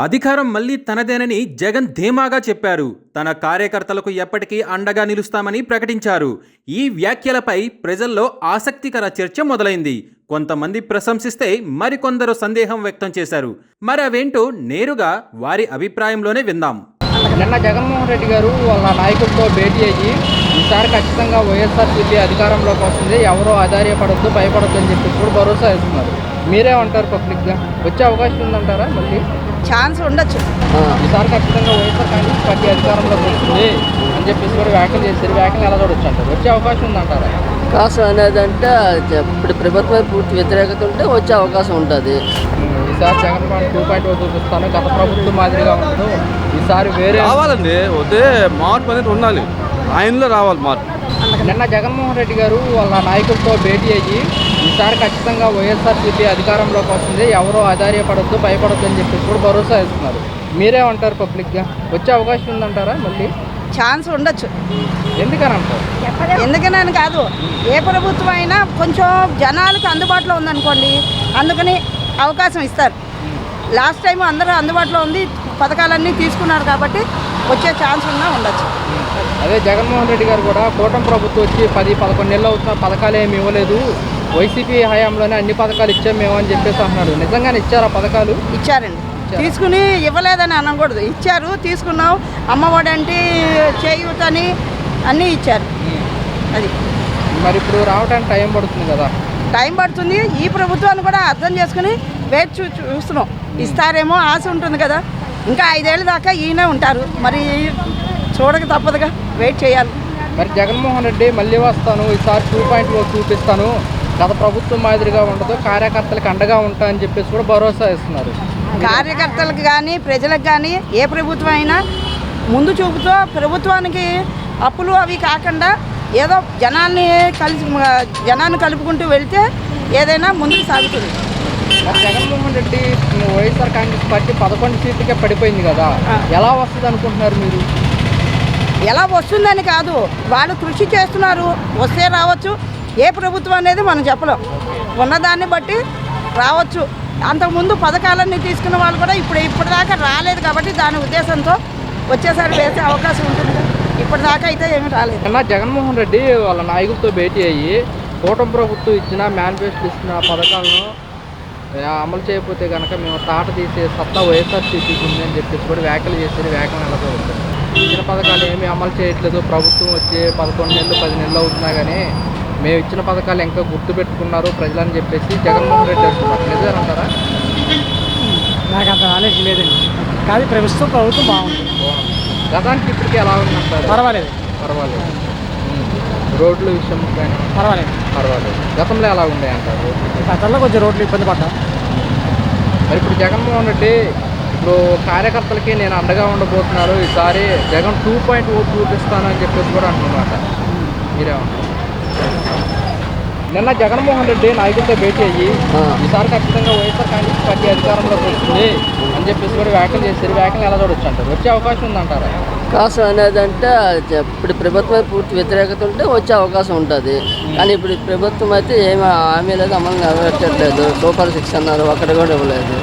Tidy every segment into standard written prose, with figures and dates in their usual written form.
అధికారం మళ్లీ తనదేనని జగన్ ధీమాగా చెప్పారు. తన కార్యకర్తలకు ఎప్పటికీ అండగా నిలుస్తామని ప్రకటించారు. ఈ వ్యాఖ్యలపై ప్రజల్లో ఆసక్తికర చర్చ మొదలైంది. కొంతమంది ప్రశంసిస్తే మరికొందరు సందేహం వ్యక్తం చేశారు. మరి అవేంటో నేరుగా వారి అభిప్రాయంలోనే విందాం. నిన్న జగన్మోహన్ రెడ్డి గారు వాళ్ళ నాయకులతో భేటీ అయ్యి ఈసారి ఖచ్చితంగా వైఎస్ఆర్సీపీ అధికారంలోకి వస్తుంది, ఎవరో ఆధార్యపడద్దు, భయపడద్దు అని చెప్పి కూడా భరోసా ఇస్తున్నారు. మీరేమంటారు? పబ్లిక్గా వచ్చే అవకాశం ఉందంటారా? మళ్ళీ ఛాన్స్ ఉండొచ్చు. ఈసారి ఖచ్చితంగా వైఎస్ఆర్ కాంగ్రెస్ పార్టీ అధికారంలోకి వస్తుంది అని చెప్పేసి కూడా వ్యాఖ్యలు చేశారు. వ్యాఖ్యలు ఎలా చూడొచ్చు అంటారు? వచ్చే అవకాశం ఉందంటారా? అవకాశం అనేది అంటే ఇప్పుడు ప్రభుత్వం పూర్తి వ్యతిరేకత ఉంటే వచ్చే అవకాశం ఉంటుంది. ఈసారి జగన్ 2.0 చూపిస్తాను, గత ప్రభుత్వం మాదిరిగా ఉండదు, ఈసారి వేరే రావాలండి. వస్తే మార్పు అనేది ఉండాలి, ఆయనలో రావాలి మార్పు. నిన్న జగన్మోహన్ రెడ్డి గారు వాళ్ళ నాయకులతో భేటీ అయ్యి ఈసారి ఖచ్చితంగా వైఎస్ఆర్సీపీ అధికారంలోకి వస్తుంది, ఎవరో ఆధార్యపడద్దు, భయపడద్దు అని చెప్పేసి కూడా భరోసా ఇస్తున్నారు. మీరేమంటారు? పబ్లిక్గా వచ్చే అవకాశం ఉందంటారా? మళ్ళీ ఛాన్స్ ఉండొచ్చు. ఎందుకని అంటారు? ఎందుకని కాదు, ఏ ప్రభుత్వం అయినా కొంచెం జనాలకు అందుబాటులో ఉందనుకోండి, అందుకని అవకాశం ఇస్తారు. లాస్ట్ టైం అందరూ అందుబాటులో ఉంది, పథకాలన్నీ తీసుకున్నారు కాబట్టి వచ్చే ఛాన్స్ ఉన్నా ఉండొచ్చు. అదే జగన్మోహన్ రెడ్డి గారు కూడా కూటమి ప్రభుత్వం వచ్చి 10-11 నెలలు అవుతున్న పథకాలు ఏమి ఇవ్వలేదు, వైసీపీ హయాంలోనే అన్ని పథకాలు ఇచ్చాం మేము అని చెప్పేసి అంటున్నాడు. నిజంగానే ఇచ్చారా పథకాలు? ఇచ్చారండి, తీసుకుని ఇవ్వలేదని అనకూడదు, ఇచ్చారు, తీసుకున్నాం. అమ్మఒడి అంటే చేయూత అని అన్నీ ఇచ్చారు. అది మరి ఇప్పుడు రావడానికి టైం పడుతుంది కదా? టైం పడుతుంది. ఈ ప్రభుత్వాన్ని కూడా అర్థం చేసుకుని వెయిట్ చూస్తున్నాం. ఇస్తారేమో ఆశ ఉంటుంది కదా. ఇంకా 5 ఏళ్ళ దాకా ఈయనే ఉంటారు, మరి చూడక తప్పదుగా, వెయిట్ చేయాలి. మరి జగన్మోహన్ రెడ్డి మళ్ళీ వస్తాను, ఈసారి 2.0 చూపిస్తాను, గత ప్రభుత్వం మాదిరిగా ఉండదు, కార్యకర్తలకు అండగా ఉంటా అని చెప్పేసి కూడా భరోసా ఇస్తున్నారు. కార్యకర్తలకు కానీ ప్రజలకు కానీ ఏ ప్రభుత్వం అయినా ముందు చూపుతో ప్రభుత్వానికి అప్పులు అవి కాకుండా ఏదో జనాన్ని కలుపుకుంటూ వెళ్తే ఏదైనా ముందుకు సాగుతుంది. మరి జగన్మోహన్ రెడ్డి వైఎస్ఆర్ కాంగ్రెస్ పార్టీ 11 సీట్లకే పడిపోయింది కదా, ఎలా వస్తుంది అనుకుంటున్నారు మీరు? ఎలా వస్తుందని కాదు, వాళ్ళు కృషి చేస్తున్నారు, వస్తే రావచ్చు. ఏ ప్రభుత్వం అనేది మనం చెప్పలేం, ఉన్నదాన్ని బట్టి రావచ్చు. అంతకుముందు పథకాలన్నీ తీసుకున్న వాళ్ళు కూడా ఇప్పటిదాకా రాలేదు కాబట్టి దాని ఉద్దేశంతో వచ్చేసరి వేసే అవకాశం ఉంటుంది. ఇప్పటిదాకా అయితే ఏమీ రాలేదు. అన్న జగన్మోహన్ రెడ్డి వాళ్ళ నాయకులతో భేటీ అయ్యి కూటమి ప్రభుత్వం ఇచ్చిన మేనిఫెస్టో ఇచ్చిన పథకాలను అమలు చేయకపోతే కనుక మేము తాట తీసే సత్తా వైఎస్ఆర్సీపీకి ఉందని చెప్పేసి కూడా వ్యాఖ్యలు చేశారు. వ్యాఖ్యలు ఎలా చూడవచ్చు? ఇచ్చిన పథకాలు ఏమీ అమలు చేయట్లేదు, ప్రభుత్వం వచ్చి 11 నెలలు 10 నెలలు అవుతున్నా కానీ మేము ఇచ్చిన పథకాలు ఇంకా గుర్తుపెట్టుకున్నారు ప్రజలని చెప్పేసి జగన్మోహన్ రెడ్డి అంటున్నారు. నిజమేనంటారా? నాకు అంత నాలెడ్జ్ లేదండి, కానీ ప్రభుత్వం బాగుంది. గతానికి ఇప్పటికీ ఎలా ఉందంటారు? పర్వాలేదు. రోడ్ల విషయం కానీ పర్వాలేదు. గతంలో ఎలా ఉన్నాయి అంటారు? గతంలో కొంచెం రోడ్లు ఇబ్బంది పడ్డా. మరి ఇప్పుడు జగన్మోహన్ రెడ్డి ఇప్పుడు కార్యకర్తలకి నేను అండగా ఉండబోతున్నారు, ఈసారి జగన్ 2.0 చూపిస్తాను అని చెప్పేసి కూడా అంటున్నమాట. మీరేమంటారు? నిన్న జగన్మోహన్ రెడ్డి నాయకులతో భేటీ అయ్యి ఈసారి ఖచ్చితంగా వైఎస్ఆర్ కాంగ్రెస్ పార్టీ అధికారంలోకి వస్తుంది అని చెప్పేసి కూడా వ్యాఖ్యలు చేశారు. వ్యాఖ్యలు ఎలా చూడొచ్చు అంటారు? వచ్చే అవకాశం ఉందంటారా? అవకాశం అనేది అంటే ఇప్పుడు ప్రభుత్వం పూర్తి వ్యతిరేకత ఉంటే వచ్చే అవకాశం ఉంటుంది. కానీ ఇప్పుడు ప్రభుత్వం అయితే ఏమి హామీ లేదు, అమలు నెరవేర్చట్లేదు. సూపర్ 6 అన్నారు, ఒక్కటి కూడా ఇవ్వలేదు.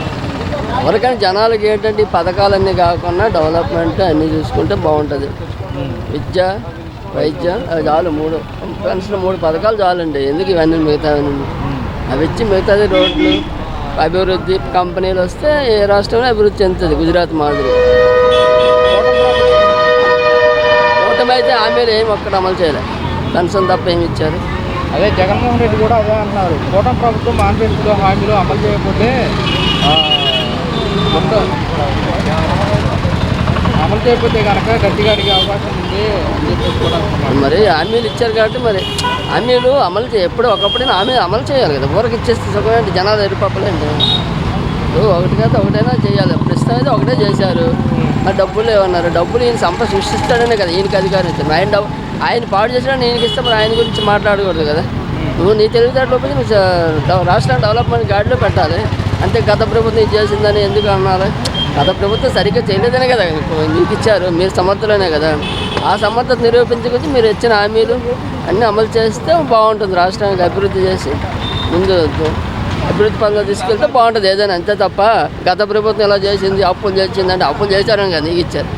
ఎవరికైనా జనాలకి ఏంటంటే ఈ పథకాలన్నీ కాకుండా డెవలప్మెంట్ అన్నీ చూసుకుంటే బాగుంటుంది. విద్య, వైద్యం అవి చాలు, 3 పెన్షన్ 3 పథకాలు చాలండి. ఎందుకు ఇవన్నీ మిగతా అవి ఇచ్చి మిగతాది రోడ్లు అభివృద్ధి కంపెనీలు వస్తే ఏ రాష్ట్రంలో అభివృద్ధి చెందుతుంది, గుజరాత్ మాదిరి. కూటమి అయితే హామీలు ఏమి ఒక్కటి అమలు చేయలేదు, పెన్షన్ తప్ప ఏమి ఇచ్చారు? అదే జగన్మోహన్ రెడ్డి కూడా అదే అన్నారు, కూటమి ప్రభుత్వం మేనిఫెస్టో హామీలు అమలు చేయకపోతే కనుక గట్టిగా అడిగే అవకాశం ఉంది అని చెప్పేసి కూడా అంటున్నారు. మరి హామీలు ఇచ్చారు కాబట్టి మరి హామీలు అమలు ఎప్పుడు ఒకప్పుడైనా హామీలు అమలు చేయాలి కదా. ఊరికి ఇచ్చేస్తే సుఖమేంటి, జనాలు ఎరిపప్పలేండి. ఒకటి కాదు ఒకటైనా చేయాలి. ప్రస్తుతం అయితే ఒకటే చేశారు, మరి డబ్బులు ఏమన్నారు? డబ్బులు ఈయన సంపద సృష్టిస్తాడనే కదా ఈయనకి అధికారం ఇచ్చారు. ఆయన పాడు చేసినా నేను ఇస్తే మరి ఆయన గురించి మాట్లాడకూడదు కదా. నువ్వు నీ తెలివితేటలో పోయి నువ్వు రాష్ట్రాన్ని డెవలప్మెంట్ గాడిలో పెట్టాలి. అంతే గత ప్రభుత్వం ఇది చేసిందని ఎందుకు అన్నారు? గత ప్రభుత్వం సరిగ్గా చేయలేదనే కదా మీకు ఇచ్చారు, మీరు సమర్థులనే కదా. ఆ సమర్థత నిరూపించుకొని మీరు ఇచ్చిన హామీలు అన్నీ అమలు చేస్తే బాగుంటుంది, రాష్ట్రానికి అభివృద్ధి చేసి ముందు అభివృద్ధి పనులు తీసుకెళ్తే బాగుంటుంది ఏదైనా, అంతే తప్ప గత ప్రభుత్వం ఇలా చేసింది, అప్పులు చేసిందంటే అప్పులు చేశారని కదా నీకు ఇచ్చారు,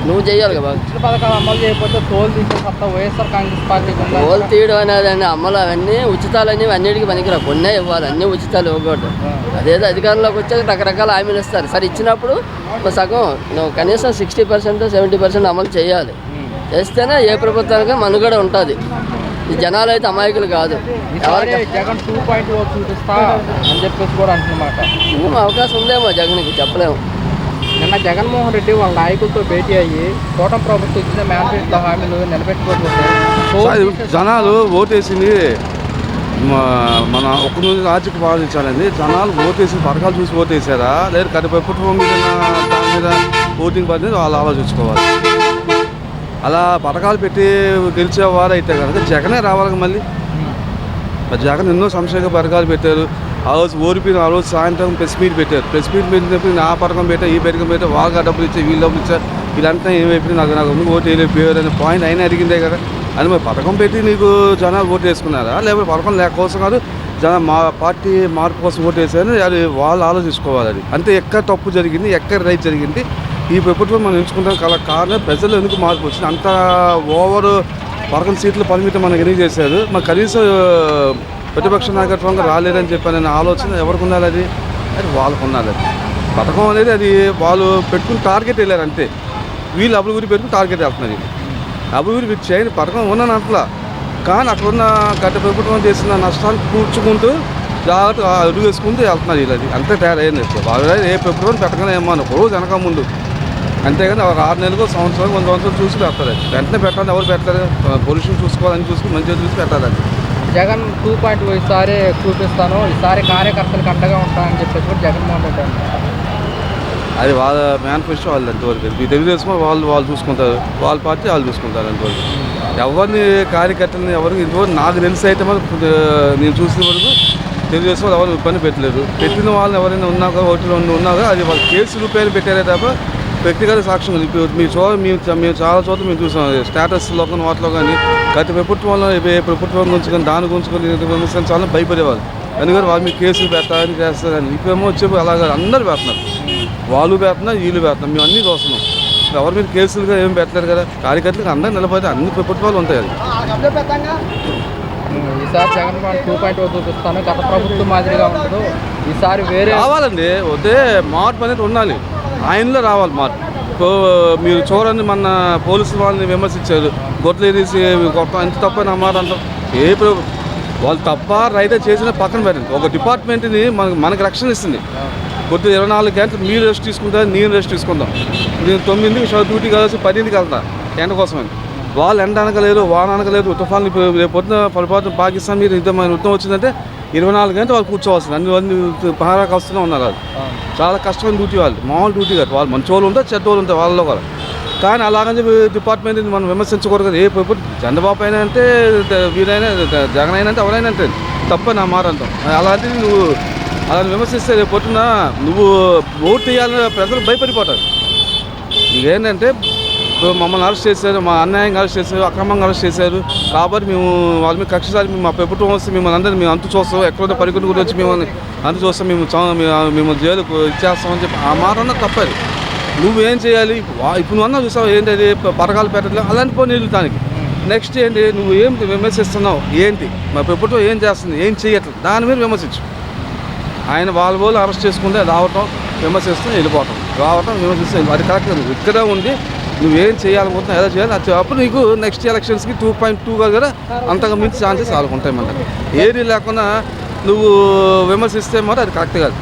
నువ్వు చేయాలి కదా. ఇచ్చిన పథకాలు అమలు చేయకపోతే తోలు తీసే సత్తా వైఎస్ఆర్ కాంగ్రెస్ పార్టీకి ఉందా? ఓలు తీయడం అనేది అండి అమ్మలు అవన్నీ ఉచితాలు అనేవి అన్నిటికీ పనికిరా, కొన్నే ఇవ్వాలి, అన్నీ ఉచితాలు ఇవ్వకూడదు. అదేదో అధికారంలోకి వచ్చాక రకరకాల హామీలు ఇస్తారు, సరే ఇచ్చినప్పుడు సగం నువ్వు కనీసం 60% 70% అమలు చేయాలి, చేస్తేనే ఏ ప్రభుత్వానికి మనుగడ ఉంటుంది. ఈ జనాలు అయితే అమాయకులు కాదు. ఈసారి జగన్ 2.0 చూపిస్తా అని చెప్పేసి కూడా అంటున్నమాట. అవకాశం ఉందేమో జగన్కి, చెప్పలేము. నిన్న జగన్మోహన్ రెడ్డి వాళ్ళ నాయకులతో భేటీ అయ్యి కూటమి ప్రభుత్వం ఇచ్చిన మేనిఫెస్టో హామీలు నిలబెట్టుకోకపోతే జనాలు ఓటేసింది మన ఒక్క రోజు రాజ్యకి పాలించాలండి. జనాలు ఓటేసి పథకాలు చూసి ఓటేసారా లేదా గత ప్రభుత్వం మీద దాని మీద ఓటింగ్ పడింది వాళ్ళు ఆలోచించుకోవాలి. అలా పథకాలు పెట్టి గెలిచేవారు అయితే కనుక జగనే రావాలి. మళ్ళీ జగన్ ఎన్నో సంక్షేమ పథకాలు పెట్టారు. ఆ రోజు ఓడిపోయిన ఆ రోజు సాయంత్రం ప్రెస్ మీట్ పెట్టారు. ప్రెస్ మీట్ పెట్టినప్పుడు ఆ పథకం పెట్టా ఈ పథకం పెట్టా, వాళ్ళగా డబ్బులు ఇచ్చా వీళ్ళు డబ్బులు ఇచ్చారు, వీళ్ళంతా ఏమైపోయింది నాకు ఓటు వేయలేకపోయారు అనే పాయింట్ అయినా అడిగిందే కదా. అది మరి పథకం పెట్టి నీకు జనాలు ఓటు వేసుకున్నారా లేకపోతే పథకం కోసం కాదు మా పార్టీ మార్పు కోసం ఓటు వేసారని అది వాళ్ళు ఆలోచించుకోవాలి. అది అంతే ఎక్కడ తప్పు జరిగింది, ఎక్కడ రైట్ జరిగింది, ఈ ప్రభుత్వం మనం ఎంచుకుంటాం కల కారణం ప్రజలు ఎందుకు మార్పు వచ్చింది. అంత ఓవర్ 11 సీట్లు పరిమితం మనకు ఎన్ని చేశారు, మరి కనీసం ప్రతిపక్ష నాయకత్వంగా రాలేదని చెప్పాననే ఆలోచన ఎవరికి ఉండాలి? అది వాళ్ళకు ఉండాలి. అది పథకం అనేది అది వాళ్ళు పెట్టుకుని టార్గెట్ వెళ్ళారు అంతే. వీళ్ళు అభివృద్ధి పెట్టుకుని టార్గెట్ వెళ్తున్నారు. అభివృద్ధి చేయని పథకం ఉన్నాను అట్లా, కానీ అక్కడున్న గత ప్రభుత్వం చేసిన నష్టాన్ని కూర్చుకుంటూ జాగ్రత్తగా అడుగు వేసుకుంటూ వెళ్తున్నారు వీళ్ళు. అది అంతే తేడా ఏంది వాళ్ళు ఏ ప్రభుత్వం పెట్టగానే ఏమన్నా రోజు వెనక ముందు, అంతేగాని 6 నెలలకు సంవత్సరాలు 100 సంవత్సరాలు చూసి పెడతారు. వెంటనే పెట్టాలి, ఎవరు పెట్టారు? పొల్యూషన్ చూసుకోవాలని చూసుకుని మంచిగా చూసి పెట్టాలి. జగన్ 2.0 ఈసారి చూపిస్తాను, ఈసారి కార్యకర్తలకు అండగా ఉంటానని చెప్పేసి కూడా జగన్మోహన్ రెడ్డి అంటారు. అది వాళ్ళ మేనిఫెస్టో వాళ్ళు అంతవరకు. మీ తెలుగుదేశం వాళ్ళు చూసుకుంటారు, వాళ్ళ పార్టీ వాళ్ళు చూసుకుంటారు అంతవరకు. ఎవరిని కార్యకర్తలని ఎవరికి ఇంతవరకు నాకు తెలిసి అయితే నేను చూసిన వరకు తెలుగుదేశం వాళ్ళు ఎవరు ఇబ్బంది పెట్టలేదు. పెట్టిన వాళ్ళని ఎవరైనా ఉన్నాక ఓట్లు ఉన్నాక అది వాళ్ళ కేసు రూపాయలు పెట్టారే తప్ప వ్యక్తిగత సాక్ష్యం. మేము చాలా చోట్ల మేము చూసాం స్టేటస్లో కానీ వాటిలో కానీ గత ప్రభుత్వంలో ఏ ప్రభుత్వం గురించి కానీ దాని గురించి కానీ విమర్శించాలని భయపడేవాళ్ళు. ఎందుకంటే వాళ్ళు మీకు కేసులు పెడతారని చేస్తారని. ఇప్పుడేమో వచ్చి అలాగే అందరూ పెడుతున్నారు, వాళ్ళు పెడుతున్నారు వీళ్ళు పెడుతున్నారు, మేము అన్నీ చూస్తున్నాం. ఎవరి మీద కేసులుగా ఏమి పెట్టలేరు కదా. కార్యకర్తలకు అందరూ నిలబడితే అన్ని ప్రభుత్వాలు ఉంటాయి. అది ఈసారి జగన్ 2.0 చూపిస్తాను, గత ప్రభుత్వం మాదిరిగా ఉండదు, ఈసారి వేరే రావాలండి. వస్తే మార్పు అనేది ఉండాలి, ఆయనలో రావాలి మార్పు. మీరు చూడండి మన పోలీసు వాళ్ళని విమర్శించారు, గొడ్లు తీసి గొప్ప ఎంత తప్ప నా మాట అంటాం. ఏ వాళ్ళు తప్ప రైతే చేసిన పక్కన పెట్టండి. ఒక డిపార్ట్మెంట్ని మనకి రక్షణ ఇస్తుంది. కొద్దిగా 24 గంటలు మీరు రెస్ట్ తీసుకుంటారు, నేను రెస్ట్ తీసుకుందాం. నేను 9కి డ్యూటీ కలిసి 10కి వెళ్తా ఎండ కోసమని. వాళ్ళు ఎండ అనకలేదు, వాన అనకలేదు, తుఫాన్లు రేపు పొద్దున పాకిస్తాన్ మీద యుద్ధం వచ్చిందంటే 24 గంటలు వాళ్ళు కూర్చోవాల్సింది. అన్ని పహారాకు వస్తూనే ఉన్నారు. వాళ్ళు చాలా కష్టమైన డ్యూటీ, వాళ్ళు మామూలు డ్యూటీ కాదు. వాళ్ళు మంచి వాళ్ళు ఉంటారు, చెడ్డ వాళ్ళు ఉంటారు వాళ్ళలో కూడా. కానీ అలాగని డిపార్ట్మెంట్ని మనం విమర్శించకూడదు కదా. ఏ ప్రభుత్వం చంద్రబాబు అయినా అంటే వీరైనా జగన్ అయినా అంటే ఎవరైనా అంటే తప్ప నా మాట అంటాం. అలాంటిది నువ్వు అలా విమర్శిస్తే రేపు పొద్దున నువ్వు ఓటు వేయాలని ప్రజలు భయపడిపోతారు. నీకేంటంటే మమ్మల్ని అరెస్ట్ చేశారు, మా అన్యాయంగా అరెస్ట్ చేశారు, అక్రమంగా అరెస్ట్ చేశారు కాబట్టి మేము వాళ్ళ మీద కక్షసారి మా ప్రభుత్వం వస్తే మిమ్మల్ని అందరినీ మేము అంతు చూస్తాం, ఎక్కడో పరిగణ గురించి మిమ్మల్ని అంతు చూస్తాం, మేము జైలుకు ఇచ్చేస్తామని చెప్పి ఆ మాట అన్నా తప్పదు. నువ్వేం చేయాలి ఇప్పుడు అన్నా చూసావు ఏంటి అది పథకాలు పెట్టలేదు అలాంటి పోనీ దానికి. నెక్స్ట్ ఏంటి నువ్వు ఏం విమర్శిస్తున్నావు, ఏంటి మా ప్రభుత్వం ఏం చేస్తుంది, ఏం చేయట్లేదు, దాని మీద విమర్శించు. ఆయన వాళ్ళు అరెస్ట్ చేసుకుంటే రావటం, విమర్శిస్తూ వెళ్ళిపోవటం, రావటం విమర్శిస్తూ అది కరెక్ట్. నువ్వు ఇక్కడ ఉండి నువ్వేం చేయాలనుకుంటున్నావు, ఎలా చేయాలి అప్పుడు నీకు నెక్స్ట్ ఎలక్షన్స్కి 2.2 కదా అంతగా మించి ఛాన్సెస్ వాళ్ళకు ఉంటాయి. మనకి ఏది లేకుండా నువ్వు విమర్శిస్తే మరి అది కరెక్ట్ కాదు.